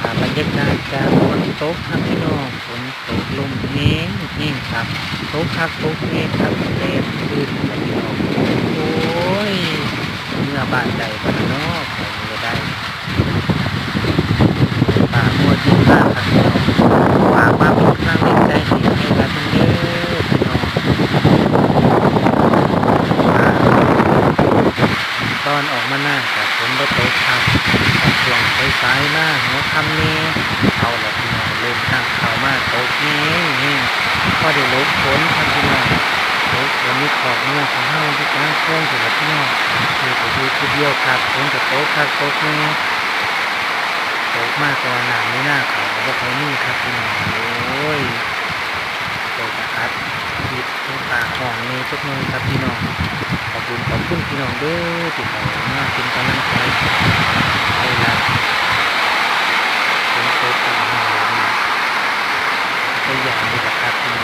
บรรยากาศจากฝนตกครับพี่น้องฝนตกลมแห้งแห้งครับตกคักตกแห้งครับแดดขึ้นครับพี่น้องโอ้ยเมื่อบ้านใดบ้านนอกใครก็ได้ป่ามัวดินมากครับพี่น้องฝากมาเป็นกำลังใจให้กันเด้อพี่น้องตอนออกมาหน้าแต่ฝนบ่ตกครับตอนช่วงสายๆมาหัวค่ำนี้เอาละพี่น้องเริ่มตั้งข่าวมาตกแห้งพอได้หลบฝนครับพี่น้องหลบฝนนี่ขอบเมื่อของเฮาที่กลางโค้งสุดละพี่น้องคือไปดูทีเดียวครับฝนจะตกครับตกแน่ตกมากกว่าหนาไม่น่าเขาบ่ค่อยมีครับพี่น้องโอ้ยตกอัดติดตรงปากห้องนี่จักหน่อยครับพี่น้องขอบคุณพี่น้องเด้อที่เขามาเป็นกำลังใจให้รักฝนตกตามห้องนี่ก็อย่างนี้แหละครับพี่น้อง